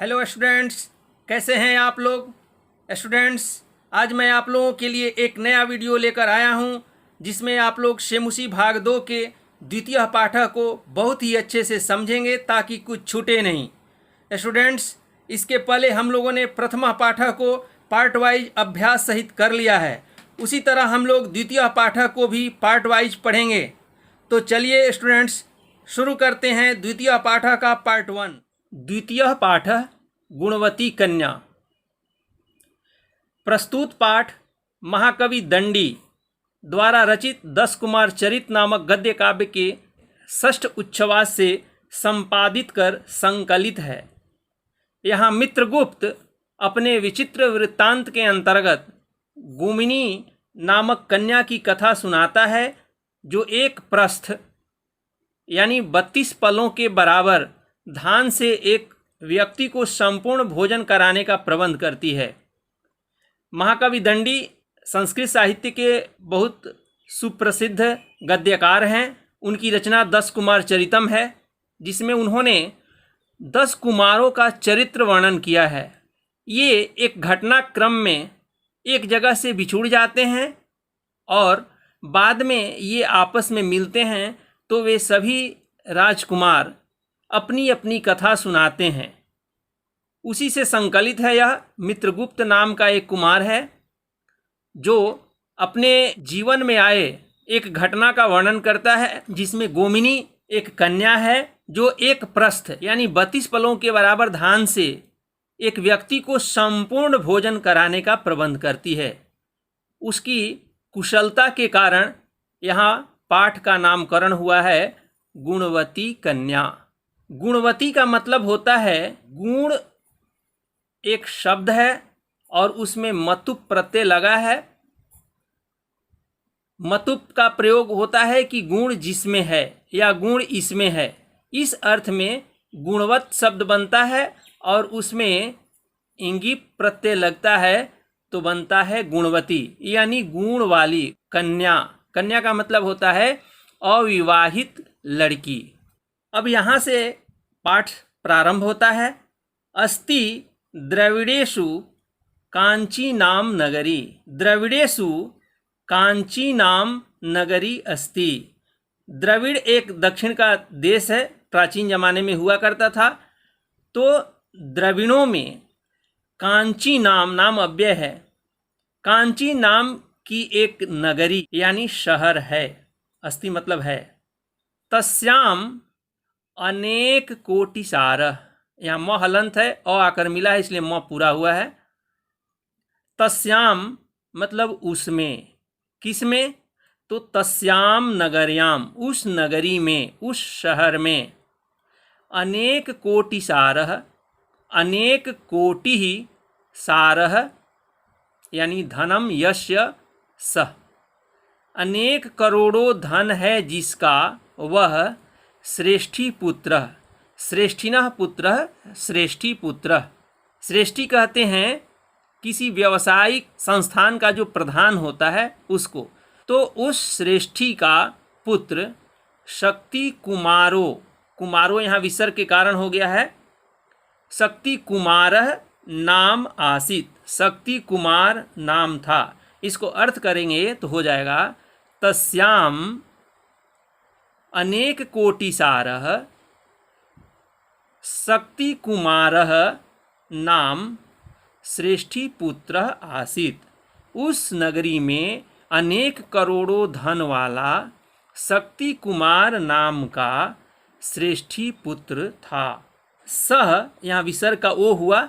Hello students, कैसे हैं आप लोग। स्टूडेंट्स, आज मैं आप लोगों के लिए एक नया वीडियो लेकर आया हूं, जिसमें आप लोग शेमुसी भाग 2 के द्वितीय पाठक को बहुत ही अच्छे से समझेंगे ताकि कुछ छूटे नहीं। स्टूडेंट्स, इसके पहले हम लोगों ने प्रथमा पाठक को पार्ट वाइज अभ्यास सहित कर लिया है। उसी तरह हम लोग द्वितीय पाठक को भी पार्ट वाइज पढ़ेंगे। तो चलिए स्टूडेंट्स, शुरू करते हैं द्वितीय पाठक का पार्ट 1। द्वितीय पाठ गुणवती कन्या। प्रस्तुत पाठ महाकवि दंडी द्वारा रचित 10 कुमार चरित नामक गद्य काव्य के षष्ठ उच्छ्वास से संपादित कर संकलित है। यहाँ मित्रगुप्त अपने विचित्र वृत्तांत के अंतर्गत गुमिनी नामक कन्या की कथा सुनाता है, जो एक प्रस्थ यानी 32 पलों के बराबर धान से एक व्यक्ति को संपूर्ण भोजन कराने का प्रबंध करती है। महाकवि दंडी संस्कृत साहित्य के बहुत सुप्रसिद्ध गद्यकार हैं। उनकी रचना 10 कुमार चरितम है, जिसमें उन्होंने 10 कुमारों का चरित्र वर्णन किया है। ये एक घटनाक्रम में एक जगह से बिछुड़ जाते हैं और बाद में ये आपस में मिलते हैं, तो वे सभी राजकुमार अपनी अपनी कथा सुनाते हैं। उसी से संकलित है। यह मित्रगुप्त नाम का एक कुमार है, जो अपने जीवन में आए एक घटना का वर्णन करता है, जिसमें गोमिनी एक कन्या है, जो एक प्रस्थ यानी 32 पलों के बराबर धान से एक व्यक्ति को संपूर्ण भोजन कराने का प्रबंध करती है। उसकी कुशलता के कारण यहाँ पाठ का नामकरण हुआ है गुणवती कन्या। गुणवती का मतलब होता है, गुण एक शब्द है और उसमें मतुप प्रत्यय लगा है। मतुप का प्रयोग होता है कि गुण जिसमें है या गुण इसमें है। इस अर्थ में गुणवत शब्द बनता है और उसमें इंगी प्रत्यय लगता है, तो बनता है गुणवती यानी गुण वाली कन्या। कन्या का मतलब होता है अविवाहित लड़की। अब यहाँ से पाठ प्रारंभ होता है। अस्ति द्रविड़ेषु कांची नाम नगरी। द्रविड़ेषु कांची नाम नगरी अस्ति। द्रविड़ एक दक्षिण का देश है, प्राचीन जमाने में हुआ करता था। तो द्रविड़ों में कांची नाम अव्यय है। कांची नाम की एक नगरी यानी शहर है। अस्ति मतलब है। तस्याम अनेक कोटि सारः। यहाँ म हलंत है, अ आकर मिला है, इसलिए म पूरा हुआ है। तस्याम मतलब उसमें। किसमें? तो तस्याम नगर्याम, उस नगरी में, उस शहर में। अनेक कोटि सारः, अनेक कोटि ही सारः यानी धनम यस्य सः। अनेक करोड़ों धन है जिसका, वह श्रेष्ठी पुत्र। श्रेष्ठिनः पुत्र, श्रेष्ठी पुत्र। श्रेष्ठी कहते हैं किसी व्यावसायिक संस्थान का जो प्रधान होता है उसको। तो उस श्रेष्ठी का पुत्र शक्ति कुमारो। कुमारो यहाँ विसर्ग के कारण हो गया है। शक्ति कुमारः नाम आसीत। शक्ति कुमार नाम था। इसको अर्थ करेंगे तो हो जाएगा तस्याम अनेक कोटि सारः शक्ति कुमारः नाम श्रेष्ठी पुत्र आसीत। उस नगरी में अनेक करोड़ों धन वाला शक्ति कुमार नाम का श्रेष्ठी पुत्र था। सह यहाँ विसर्ग का ओ हुआ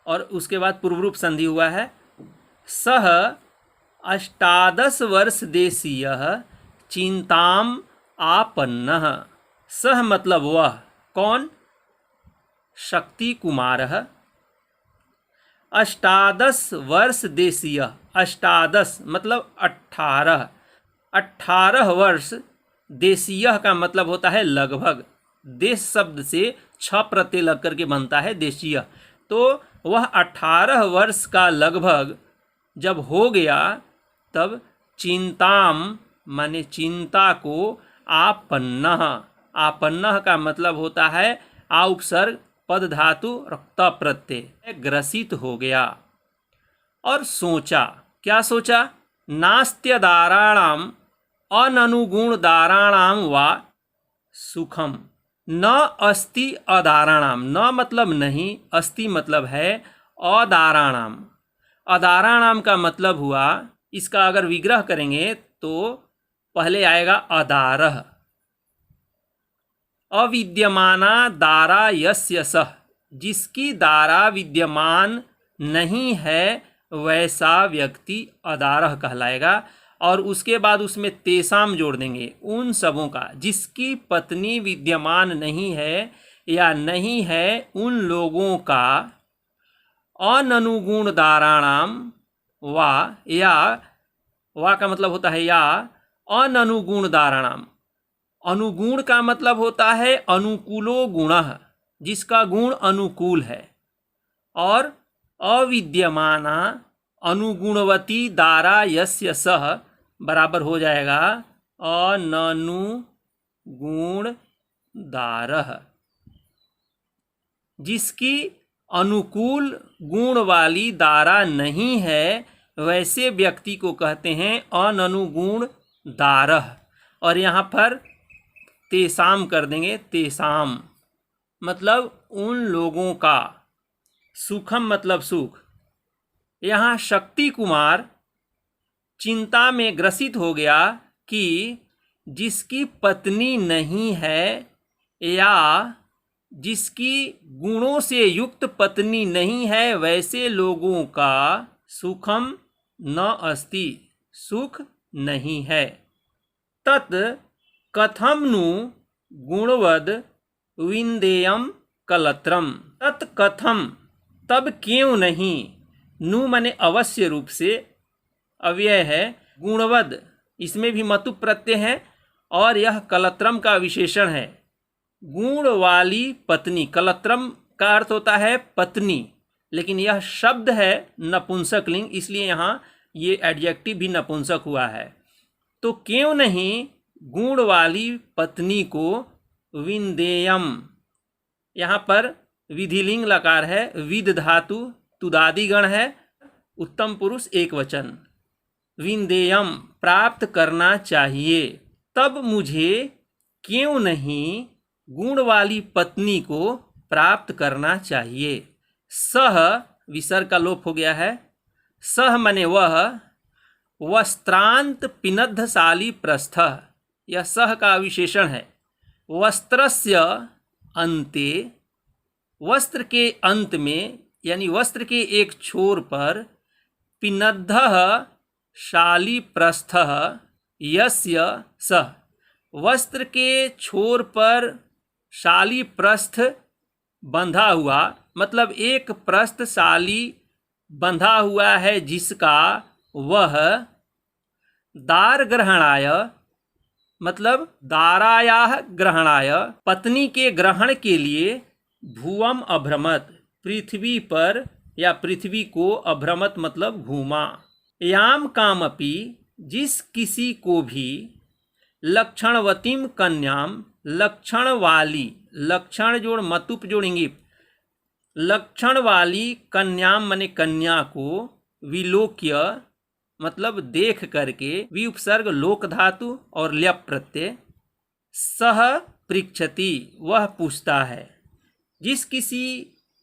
और उसके बाद पूर्वरूप संधि हुआ है। सह 18 वर्ष देशीयः चिंताम आपन्नः। सह मतलब वह। कौन? शक्ति कुमारः। 18 वर्ष देशीय। 18 मतलब 18। 18 वर्ष देशीय का मतलब होता है लगभग। देश शब्द से 6 प्रत्यय लग करके बनता है देशीय। तो वह 18 वर्ष का लगभग जब हो गया, तब चिंताम माने चिंता को आपन्नः। आपन्नः का मतलब होता है आ उपसर्ग पद धातु और त प्रत्यय, ग्रसित हो गया। और सोचा, क्या सोचा? नास्त्य दाराणाम अननुगुण दाराणाम वा सुखम, न अस्ति अदाराणाम। न मतलब नहीं, अस्ति मतलब है अदाराणाम। अदाराणाम का मतलब हुआ, इसका अगर विग्रह करेंगे तो पहले आएगा अदारह। अविद्यमाना दारा यस्य सह, जिसकी दारा विद्यमान नहीं है वैसा व्यक्ति अदारह कहलाएगा। और उसके बाद उसमें तेसाम जोड़ देंगे, उन सबों का, जिसकी पत्नी विद्यमान नहीं है या नहीं है उन लोगों का, अननुगुण दाराणाम वा, या वा का मतलब होता है या, अननुगुण दाराणाम। अनुगुण का मतलब होता है अनुकूलो गुणः, जिसका गुण अनुकूल है। और अविद्यमाना अनुगुणवती दारा यस्य सह बराबर हो जाएगा अननुगुण दारः। जिसकी अनुकूल गुण वाली दारा नहीं है वैसे व्यक्ति को कहते हैं अननुगुण दारः। और यहाँ पर तेसाम कर देंगे, तेसाम मतलब उन लोगों का, सुखम मतलब सुख। यहाँ शक्ति कुमार चिंता में ग्रसित हो गया कि जिसकी पत्नी नहीं है या जिसकी गुणों से युक्त पत्नी नहीं है वैसे लोगों का सुखम न अस्ति, सुख नहीं है। तत् कथम नु गुणवद विंदेयम कलत्रम, तत् कथम तब क्यों नहीं, नु माने अवश्य रूप से, अव्यय है, गुणवद इसमें भी मतु प्रत्यय है और यह कलत्रम का विशेषण है। गुण वाली पत्नी, कलत्रम का अर्थ होता है पत्नी, लेकिन यह शब्द है नपुंसक लिंग, इसलिए यहाँ ये एडजेक्टिव भी नपुंसक हुआ है। तो क्यों नहीं गुण वाली पत्नी को विंदेयम, यहाँ पर विधिलिंग लकार है, विद धातु तुदादि गण है, उत्तम पुरुष एक वचन, विंदेयम प्राप्त करना चाहिए। तब मुझे क्यों नहीं गुण वाली पत्नी को प्राप्त करना चाहिए। सह विसर्ग का लोप हो गया है। सह मने वह, वस्त्रांत पिनद्धशाली प्रस्थ, यह सह का विशेषण है। वस्त्रस्य अन्ते, वस्त्र के अंत में यानी वस्त्र के एक छोर पर, पिनद्धः शाली प्रस्थः यस्य सह, वस्त्र के छोर पर शाली प्रस्थ बंधा हुआ, मतलब एक प्रस्थ शाली बंधा हुआ है जिसका, वह दार ग्रहणाय मतलब दारायाः ग्रहणाय, पत्नी के ग्रहण के लिए, भुवम अभ्रमत पृथ्वी पर या पृथ्वी को, अभ्रमत मतलब घूमा, याम कामपि जिस किसी को भी, लक्षणवतीम कन्याम लक्षण वाली, लक्षण जोड़ मतुप जोड़ेंगे, लक्षण वाली कन्याम मने कन्या को, विलोक्य मतलब देख करके, विउपसर्ग लोक धातु और ल्यप प्रत्यय, सह पृच्छति वह पूछता है, जिस किसी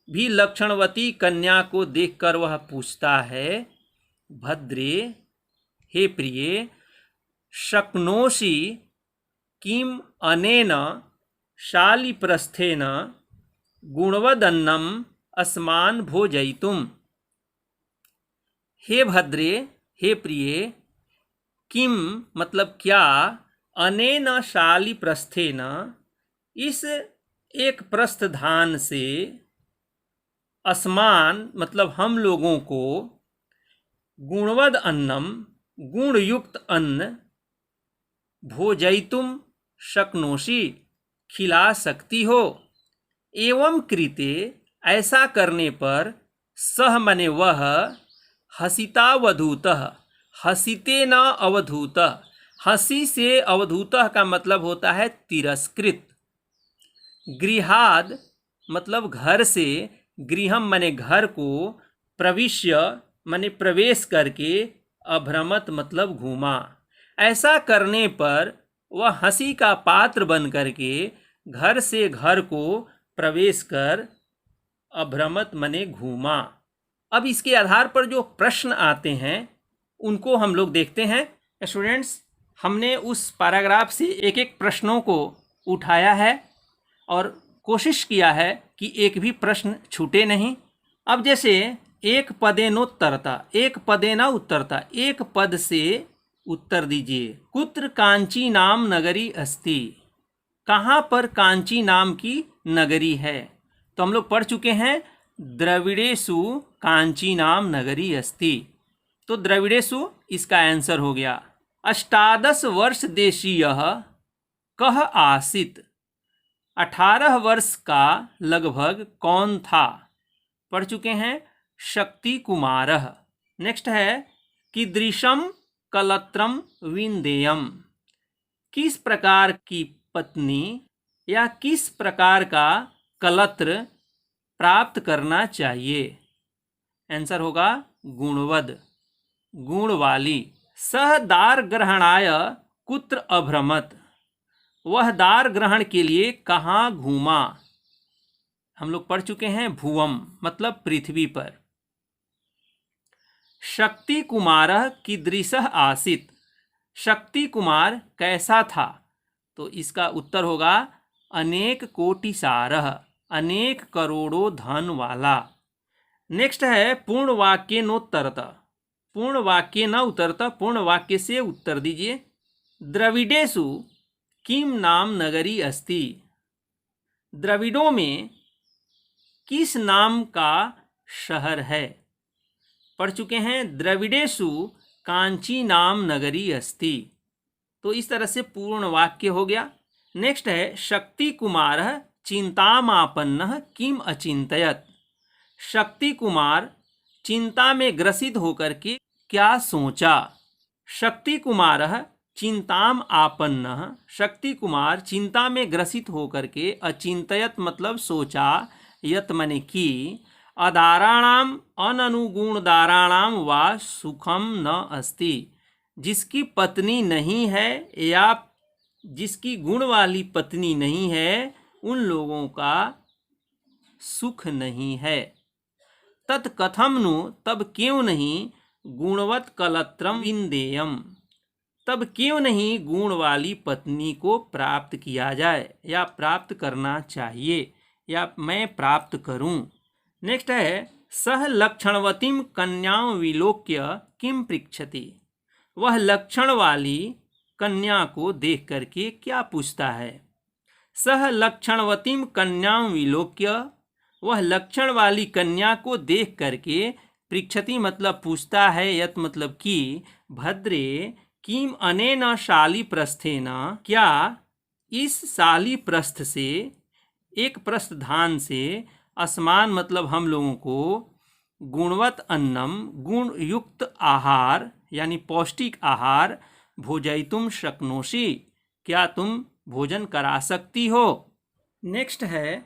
भी लक्षणवती कन्या को देखकर वह पूछता है, भद्रे हे प्रिय, शक्नोषि किम अनेन शालिप्रस्थेन गुणवदन्नम अस्मान भोजयितुम। हे भद्रे हे प्रिय, किम मतलब क्या, अनेन शालिप्रस्थेन इस एक प्रस्थधान से, अस्मान मतलब हम लोगों को, गुणवद अन्नम गुणयुक्त अन्न, भोजयितुम शक्नोषि खिला सकती हो। एवं कृते ऐसा करने पर, सह मने वह, हसितावधूतः हसिते न अवधूतः, हंसी से अवधूतः का मतलब होता है तिरस्कृत, गृहाद मतलब घर से, गृहम माने घर को, प्रविश्य माने प्रवेश करके, अभ्रमत मतलब घूमा। ऐसा करने पर वह हंसी का पात्र बन करके घर से घर को प्रवेश कर अभ्रमत माने घूमा। अब इसके आधार पर जो प्रश्न आते हैं उनको हम लोग देखते हैं। स्टूडेंट्स, हमने उस पैराग्राफ से एक एक प्रश्नों को उठाया है और कोशिश किया है कि एक भी प्रश्न छूटे नहीं। अब जैसे एक पदेनोत्तरता, एक पदेना उत्तरता, एक पद से उत्तर दीजिए। कुत्र कांची नाम नगरी अस्ति, कहाँ पर कांची नाम की नगरी है? तो हम लोग पढ़ चुके हैं द्रविड़ेषु कांची नाम नगरी अस्ति। तो द्रविड़ेषु इसका आंसर हो गया। 18 वर्ष देशीय कह आसित, 18 वर्ष का लगभग कौन था? पढ़ चुके हैं शक्ति कुमारः। नेक्स्ट है कीदृशम कलत्रम विंदेयम, किस प्रकार की पत्नी या किस प्रकार का कलत्र प्राप्त करना चाहिए? आंसर होगा गुणवद, गुण वाली। सह दार ग्रहणाय कुत्र अभ्रमत, वह दार ग्रहण के लिए कहाँ घूमा? हम लोग पढ़ चुके हैं भुवम मतलब पृथ्वी पर। शक्ति कुमारः कीदृशः आसीत्, शक्ति कुमार कैसा था? तो इसका उत्तर होगा अनेक कोटिसारः, अनेक करोड़ों धन वाला। नेक्स्ट है पूर्ण वाक्य नोत्तरत, पूर्ण वाक्य न उत्तरत, पूर्ण वाक्य से उत्तर दीजिए। द्रविडेषु किम नाम नगरी अस्ति, द्रविड़ों में किस नाम का शहर है? पढ़ चुके हैं द्रविडेषु कांची नाम नगरी अस्ति। तो इस तरह से पूर्ण वाक्य हो गया। नेक्स्ट है शक्ति कुमारः चिंतामापन्नः किम अचिंतयत्, शक्ति कुमार चिंता में ग्रसित होकर के क्या सोचा? शक्ति कुमारः चिंताम आपन्नः, शक्ति कुमार चिंता में ग्रसित होकर के, अचिंतयत मतलब सोचा, यत मने की, अदाराणाम अननुगुण दाराणाम वा सुखम न अस्ति, जिसकी पत्नी नहीं है या जिसकी गुण वाली पत्नी नहीं है उन लोगों का सुख नहीं है। तत्कथम नु, तब क्यों नहीं, गुणवत कलत्रम विंदेयम, तब क्यों नहीं गुण वाली पत्नी को प्राप्त किया जाए या प्राप्त करना चाहिए या मैं प्राप्त करूं। नेक्स्ट है सह लक्षणवतीम कन्याओं विलोक्य किम पृच्छति, वह लक्षण वाली कन्या को देख करके क्या पूछता है? सह लक्षणवतीम कन्याओं विलोक्य, वह लक्षण वाली कन्या को देख करके, पृच्छति मतलब पूछता है, यत मतलब कि, भद्रे किम अनेन शाली प्रस्थेन, क्या इस शाली प्रस्थ से, एक प्रस्थधान से, असमान मतलब हम लोगों को, गुणवत अन्नम गुण युक्त आहार यानी पौष्टिक आहार, भोजयितुम शक्नोषि, क्या तुम भोजन करा सकती हो? नेक्स्ट है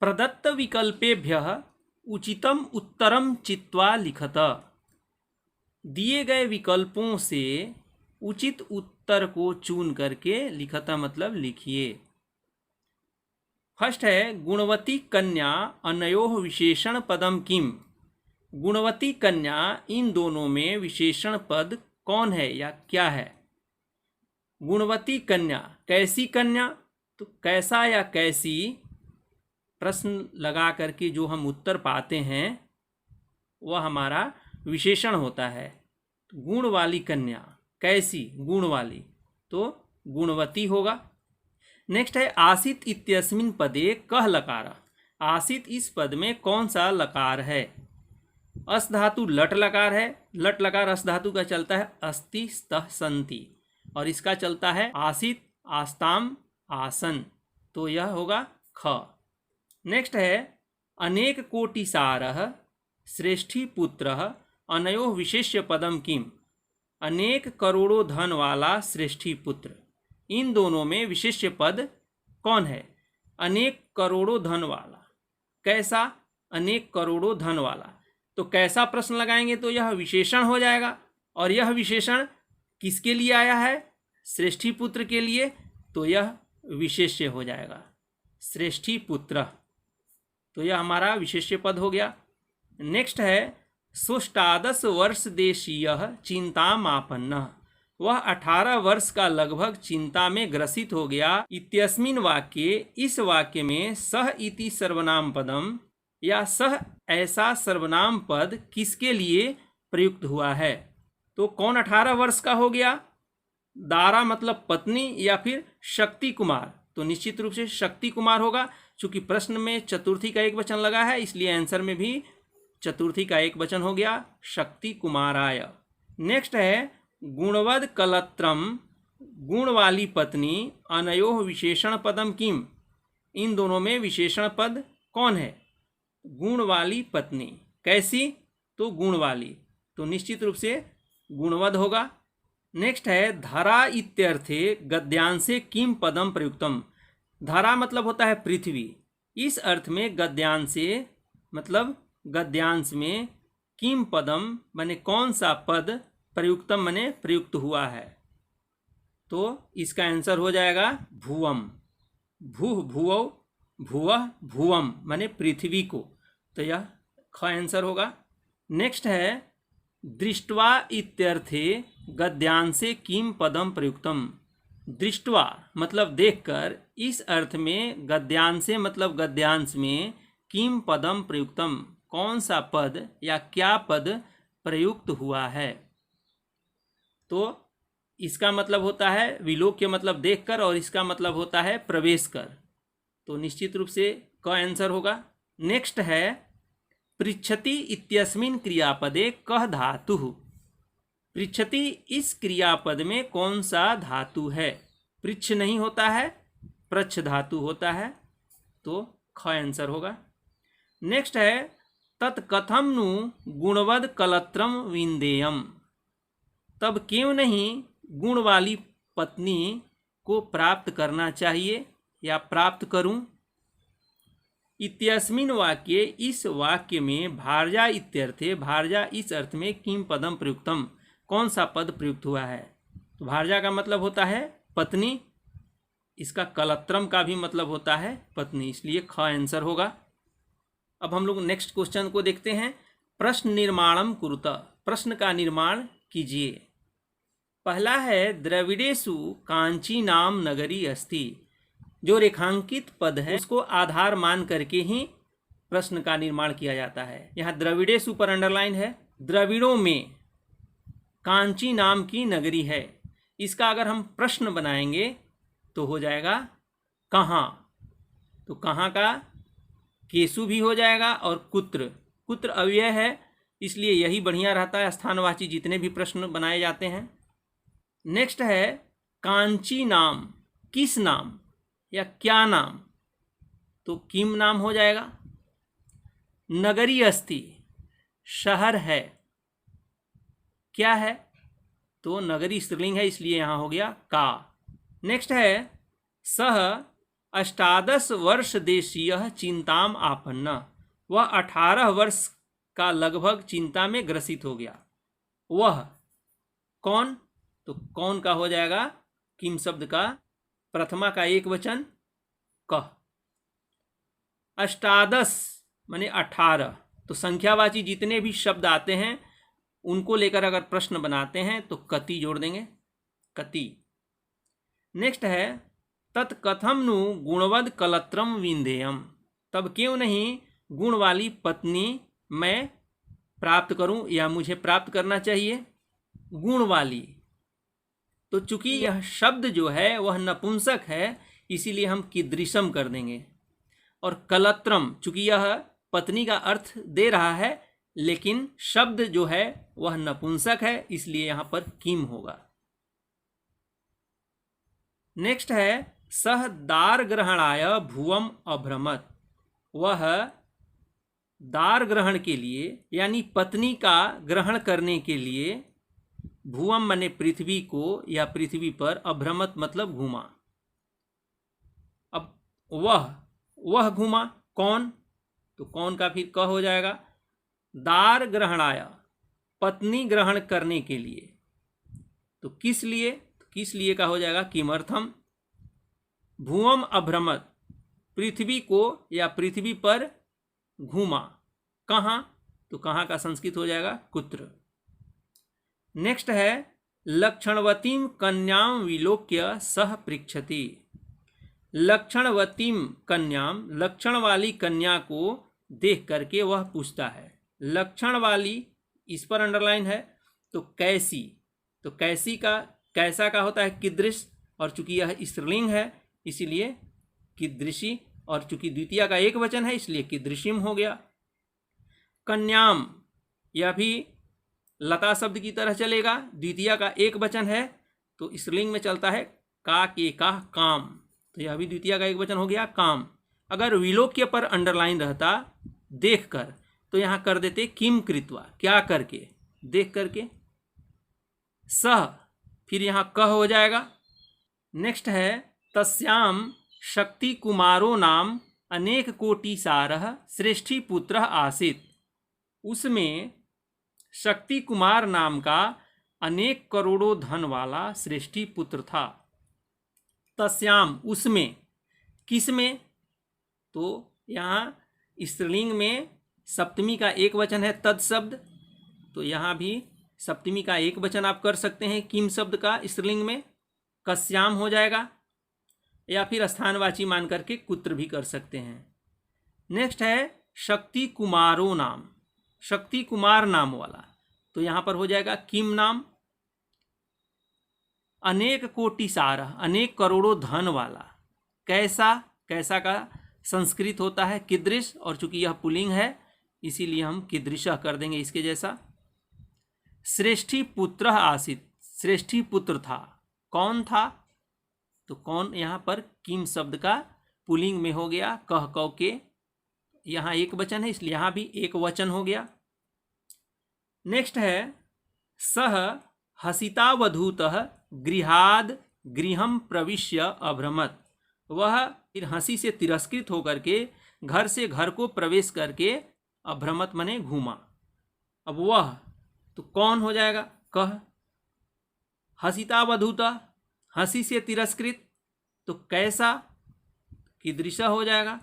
प्रदत्त विकल्पेभ्यः उचितम उत्तरम चित्वा लिखत, दिए गए विकल्पों से उचित उत्तर को चुन करके लिखत मतलब लिखिए। फर्स्ट है गुणवती कन्या अनयोः विशेषण पदम किम, गुणवती कन्या इन दोनों में विशेषण पद कौन है या क्या है? गुणवती कन्या, कैसी कन्या? तो कैसा या कैसी प्रश्न लगा करके जो हम उत्तर पाते हैं वह हमारा विशेषण होता है। गुण वाली कन्या, कैसी, गुण वाली, तो गुणवती होगा। नेक्स्ट है आसित इत्यस्मिन् पदे कह लकार, आसित इस पद में कौन सा लकार है? अस धातु लट लकार है, लट लकार अस धातु का चलता है अस्ति स्तः सन्ति, और इसका चलता है आसित आस्ताम आसन, तो यह होगा ख। नेक्स्ट है अनेक कोटिसारः श्रेष्ठी पुत्रः अनयोः विशेष्य पदम किम, अनेक करोड़ों धन वाला श्रेष्ठी पुत्र, इन दोनों में विशेष्य पद कौन है? अनेक करोड़ों धन वाला, कैसा, अनेक करोड़ों धन वाला। तो कैसा प्रश्न लगाएंगे तो यह विशेषण हो जाएगा, और यह विशेषण किसके लिए आया है, श्रेष्ठी पुत्र के लिए, तो यह विशेष्य हो जाएगा, श्रेष्ठी पुत्र। तो यह हमारा विशेष्य पद हो गया। नेक्स्ट है सोष्टादश वर्ष देशीय चिंतामापन्न, वह 18 वर्ष का लगभग चिंता में ग्रसित हो गया। इत्यस्मिन् वाक्ये, इस वाक्य में सह इति सर्वनाम पदम या सह ऐसा सर्वनाम पद किसके लिए प्रयुक्त हुआ है। तो कौन 18 वर्ष का हो गया, दारा मतलब पत्नी या फिर शक्ति कुमार, तो निश्चित रूप से शक्ति कुमार होगा। चूंकि प्रश्न में चतुर्थी का एक वचन लगा है, इसलिए आंसर में भी चतुर्थी का एक वचन हो गया, शक्ति कुमाराय। नेक्स्ट है गुणवद कलत्रम, गुण वाली पत्नी, अनयोः विशेषण पदम किम, इन दोनों में विशेषण पद कौन है, गुण वाली पत्नी। कैसी, तो गुण वाली, तो निश्चित रूप से गुणवद होगा। नेक्स्ट है धरा इत्यर्थे गद्यांशे किम पदम प्रयुक्तम, धरा मतलब होता है पृथ्वी, इस अर्थ में गद्यांशे मतलब गद्यांश में किम पदम माने कौन सा पद प्रयुक्तम माने प्रयुक्त हुआ है, तो इसका आंसर हो जाएगा भुवम। भूः भुवौ, भुवः भुवम माने पृथ्वी को, तो यह ख आंसर होगा। नेक्स्ट है दृष्ट्वा इत्यर्थे गद्यांशे किम पदम प्रयुक्तम, दृष्ट्वा मतलब देखकर, इस अर्थ में गद्यांशे मतलब गद्यांश में किम पदम प्रयुक्तम कौन सा पद या क्या पद प्रयुक्त हुआ है। तो इसका मतलब होता है विलोक्य मतलब देखकर, और इसका मतलब होता है प्रवेश कर, तो निश्चित रूप से क आंसर होगा। नेक्स्ट है पृच्छति इत्यस्मिन् क्रियापदे कः धातुः, पृच्छति इस क्रियापद में कौन सा धातु है। पृच्छ नहीं होता है, प्रच्छ धातु होता है, तो ख आंसर होगा। नेक्स्ट है तत्कथम नु गुणवद कलत्रम विंदेयम, तब क्यों नहीं गुण वाली पत्नी को प्राप्त करना चाहिए या प्राप्त करूं। इत्यस्मिन् वाक्ये, इस वाक्य में भार्या इत्यर्थे, भार्या इस अर्थ में किम पदम प्रयुक्तम कौन सा पद प्रयुक्त हुआ है। तो भार्या का मतलब होता है पत्नी, इसका कलत्रम का भी मतलब होता है पत्नी, इसलिए ख आंसर होगा। अब हम लोग नेक्स्ट क्वेश्चन को देखते हैं। प्रश्न निर्माणम कुरुत, प्रश्न का निर्माण कीजिए। पहला है द्रविडेषु कांची नाम नगरी अस्ति, जो रेखांकित पद है उसको आधार मान करके ही प्रश्न का निर्माण किया जाता है। यहाँ द्रविडेषु पर अंडरलाइन है, द्रविड़ों में कांची नाम की नगरी है। इसका अगर हम प्रश्न बनाएंगे तो हो जाएगा कहाँ, तो कहाँ का केसु भी हो जाएगा, और कुत्र, कुत्र अव्यय है, इसलिए यही बढ़िया रहता है स्थानवाची जितने भी प्रश्न बनाए जाते हैं। नेक्स्ट है कांची नाम, किस नाम या क्या नाम, तो किम नाम हो जाएगा। नगरी अस्ति, शहर है, क्या है, तो नगरी स्त्रीलिंग है, इसलिए यहाँ हो गया का। नेक्स्ट है सह 18 वर्ष देशीय चिंताम आपन्न, वह 18 वर्ष का लगभग चिंता में ग्रसित हो गया। वह कौन, तो कौन का हो जाएगा किम शब्द का प्रथमा का एक वचन कह। 18 माने 18, तो संख्यावाची जितने भी शब्द आते हैं उनको लेकर अगर प्रश्न बनाते हैं तो कति जोड़ देंगे, कति। नेक्स्ट है तत्कथम नु गुणवद कलत्रम विंदेयम, तब क्यों नहीं गुण वाली पत्नी मैं प्राप्त करूं या मुझे प्राप्त करना चाहिए। गुण वाली, तो चूंकि यह शब्द जो है वह नपुंसक है, इसीलिए हम कीदृशम कर देंगे। और कलत्रम, चूंकि यह पत्नी का अर्थ दे रहा है लेकिन शब्द जो है वह नपुंसक है, इसलिए यहां पर किम होगा। नेक्स्ट है सह दार ग्रहणाय भुवम अभ्रमत, वह दार ग्रहण के लिए यानी पत्नी का ग्रहण करने के लिए भुवम माने पृथ्वी को या पृथ्वी पर, अभ्रमत मतलब घूमा। अब वह घूमा, कौन, तो कौन का फिर क हो जाएगा। दार ग्रहणाय, पत्नी ग्रहण करने के लिए। तो किस लिए, किस लिए का हो जाएगा किमर्थम। भुवम अभ्रमत, पृथ्वी को या पृथ्वी पर घूमा। कहाँ, तो कहाँ का संस्कृत हो जाएगा कुत्र। नेक्स्ट है लक्षणवतीम कन्याम विलोक्य सह पृच्छति। लक्षणवतीम कन्याम, लक्षण वाली कन्या को देख करके वह पूछता है। लक्षण वाली इस पर अंडरलाइन है। तो कैसी, तो कैसी का कैसा का होता है कीदृश, और चूंकि यह स्त्रीलिंग है इसीलिए कीदृशी, और चूंकि द्वितीय का एक वचन है इसलिए कीदृशिम हो गया। कन्याम, यह भी लता शब्द की तरह चलेगा। द्वितीय का एक वचन है तो स्त्रीलिंग में चलता है का के का काम, तो यह भी द्वितीय का एक वचन हो गया काम। अगर विलोक्य पर अंडरलाइन रहता देख कर, तो यहाँ कर देते किम कृत्वा, क्या करके, देख करके। सह, फिर यहाँ कह हो जाएगा। नेक्स्ट है तस्याम शक्ति कुमारो नाम अनेक कोटि सारः श्रेष्ठी पुत्र आसीत। उसमें शक्ति कुमार नाम का अनेक करोड़ों धन वाला श्रेष्ठी पुत्र था। तस्याम, उसमें, किसमें, तो यहाँ स्त्रीलिंग में सप्तमी का एक वचन है तद शब्द, तो यहाँ भी सप्तमी का एक वचन आप कर सकते हैं किम शब्द का स्त्रीलिंग में, कस्याम हो जाएगा, या फिर स्थानवाची मान करके कुत्र भी कर सकते हैं। नेक्स्ट है शक्ति कुमारो नाम, शक्ति कुमार नाम वाला, तो यहाँ पर हो जाएगा किम नाम। अनेक कोटि सारः, अनेक करोड़ों धन वाला। कैसा, कैसा का संस्कृत होता है कीदृश, और चूंकि यह पुल्लिंग है इसीलिए हम कीदृशः कर देंगे इसके जैसा। श्रेष्ठी पुत्र आसीत, श्रेष्ठी पुत्र था। कौन था, तो कौन यहाँ पर किम शब्द का पुल्लिंग में हो गया कह कौ के, यहाँ एक वचन है इसलिए यहाँ भी एक वचन हो गया। नेक्स्ट है सह हसितावधूतः गृहाद गृहम प्रविश्य अभ्रमत। वह फिर हंसी से तिरस्कृत होकर के घर से घर को प्रवेश करके अभ्रमत मने घूमा। अब वह तो कौन हो जाएगा कह। हसितावधूता, हंसी से तिरस्कृत, तो कैसा, कीदृशा हो जाएगा।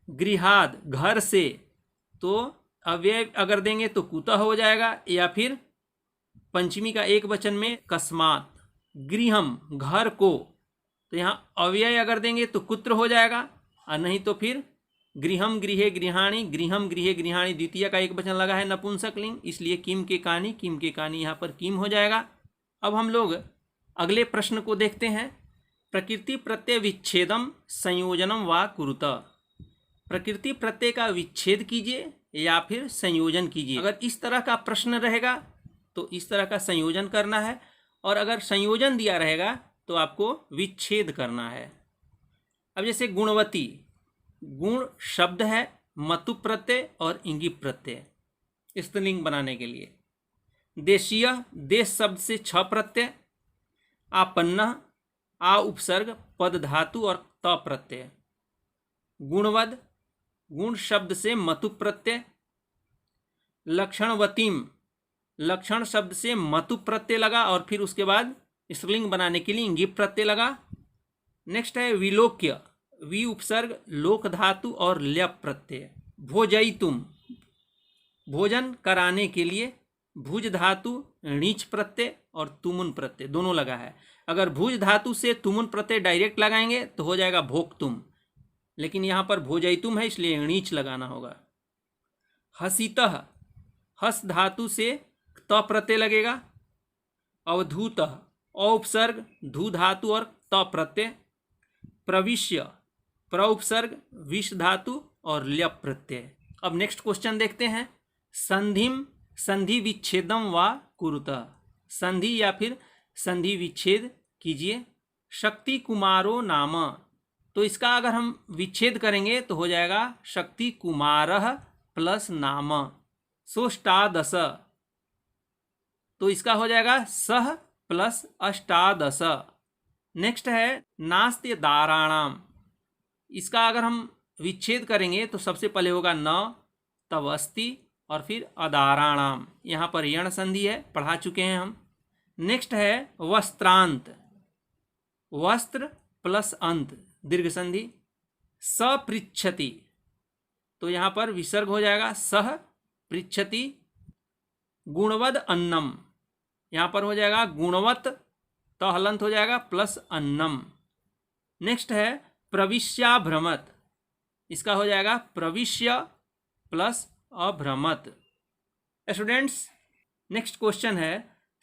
गृहाद, घर से, तो अव्यय अगर देंगे तो कुतः हो जाएगा, या फिर पंचमी का एक वचन में कस्मात। गृहम, घर को, तो यहाँ अव्यय अगर देंगे तो कुत्र हो जाएगा, और नहीं तो फिर गृहम गृहे गृहाणी, गृहम गृहे गृहाणी द्वितीय का एक वचन लगा है नपुंसक लिंग, इसलिए किम के कानी, किम के कानी यहाँ पर किम हो जाएगा। अब हम लोग अगले प्रश्न को देखते हैं। प्रकृति प्रत्यय विच्छेदम संयोजनम वा कुरुत। प्रकृति प्रत्यय का विच्छेद कीजिए या फिर संयोजन कीजिए। अगर इस तरह का प्रश्न रहेगा तो इस तरह का संयोजन करना है, और अगर संयोजन दिया रहेगा तो आपको विच्छेद करना है। अब जैसे गुणवती, गुण शब्द है, मतु प्रत्यय और इंगी प्रत्यय स्त्रीलिंग बनाने के लिए। देशीय, देश शब्द से छ प्रत्यय। आपन्न, आ उपसर्ग, पद धातु और त प्रत्यय। गुणवद, गुण शब्द से मतु प्रत्यय। लक्षणवतीम, लक्षण शब्द से मतु प्रत्यय लगा और फिर उसके बाद स्त्रीलिंग बनाने के लिए इंगी प्रत्यय लगा। नेक्स्ट है विलोक्य, वि उपसर्ग, लोक धातु और ल्यप प्रत्यय। भोजयितुम, भोजन कराने के लिए, भुज धातु, णीच प्रत्यय और तुमुन प्रत्यय दोनों लगा है। अगर भुज धातु से तुमुन प्रत्यय डायरेक्ट लगाएंगे तो हो जाएगा भोक्तुम, लेकिन यहाँ पर भोजयितुम है इसलिए णीच लगाना होगा। हसितः, हस धातु से त प्रत्यय लगेगा। अवधूतः, अ उपसर्ग, धू धातु और त प्रत्यय। प्रविश्य, प्र उपसर्ग, विष धातु और ल्यप प्रत्यय। अब नेक्स्ट क्वेश्चन देखते हैं। संधिम संधि विच्छेदम वा कुरुतः। संधि या फिर संधि विच्छेद कीजिए। शक्ति कुमारो नाम, तो इसका अगर हम विच्छेद करेंगे तो हो जाएगा शक्ति कुमारः प्लस नाम। सोष्टादश, तो इसका हो जाएगा सह प्लस अष्टादश। नेक्स्ट है नास्त्य दाराणाम, इसका अगर हम विच्छेद करेंगे तो सबसे पहले होगा न, तब अस्ति और फिर अदाराणाम। यहाँ पर यण संधि है, पढ़ा चुके हैं हम। नेक्स्ट है वस्त्रांत, वस्त्र प्लस अंत दीर्घ संधि। सपृच्छति, तो यहाँ पर विसर्ग हो जाएगा सह पृच्छति। गुणवद अन्नम, यहाँ पर हो जाएगा गुणवत, तो हलंत हो जाएगा प्लस अन्नम। नेक्स्ट है प्रविश्याभ्रमत, इसका हो जाएगा प्रविश्य प्लस अभ्रमत। स्टूडेंट्स, नेक्स्ट क्वेश्चन है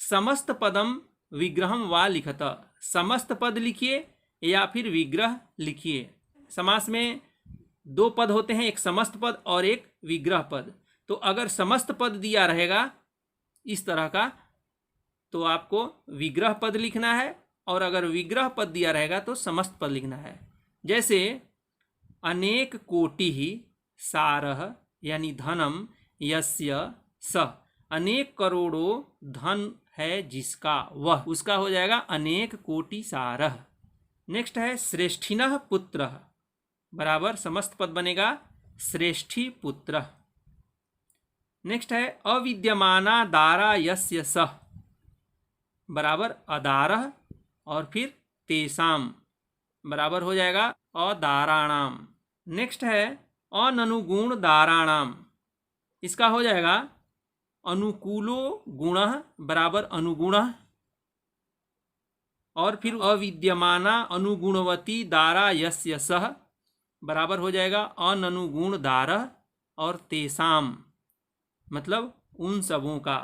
समस्त पदम विग्रहम वा लिखत। समस्त पद लिखिए या फिर विग्रह लिखिए। समास में दो पद होते हैं, एक समस्त पद और एक विग्रह पद। तो अगर समस्त पद दिया रहेगा इस तरह का तो आपको विग्रह पद लिखना है, और अगर विग्रह पद दिया रहेगा तो समस्त पद लिखना है। जैसे अनेक कोटि ही सारह यानी धनम यस्य स, अनेक करोड़ों धन है जिसका वह, उसका हो जाएगा अनेक कोटि सारह। नेक्स्ट है श्रेष्ठिनः पुत्र बराबर समस्त पद बनेगा श्रेष्ठी पुत्र। नेक्स्ट है अविद्यमाना दारा यस्य सह बराबर अदारह और फिर तेसाम बराबर हो जाएगा अदाराणाम। नेक्स्ट है अननुगुण दाराणाम, इसका हो जाएगा अनुकूलो गुणः बराबर अनुगुणः, और फिर अविद्यमाना अनुगुणवती दारा यस्य सह बराबर हो जाएगा अननुगुण दारः और तेसाम, मतलब उन सबों का,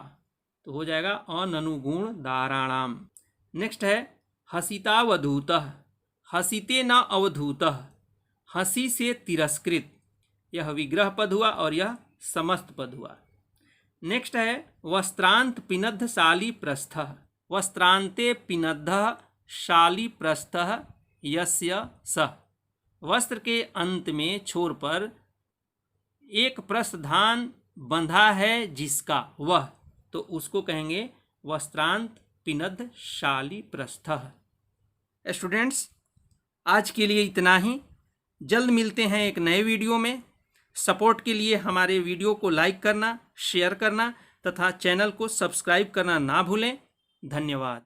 तो हो जाएगा अननुगुण दाराणाम। नेक्स्ट है हसितावधूतः, हसिते न अवधूतः, हंसी से तिरस्कृत, यह विग्रह पद हुआ और यह समस्त पद हुआ। नेक्स्ट है वस्त्रांत पिनद्ध शाली प्रस्थः, वस्त्रांते पिनद्ध शाली प्रस्थः यस्य सः, वस्त्र के अंत में छोर पर एक प्रस्थधान बंधा है जिसका वह, तो उसको कहेंगे वस्त्रांत पिनद्ध शाली प्रस्थः। स्टूडेंट्स, आज के लिए इतना ही। जल्द मिलते हैं एक नए वीडियो में। सपोर्ट के लिए हमारे वीडियो को लाइक करना, शेयर करना तथा चैनल को सब्सक्राइब करना ना भूलें। धन्यवाद।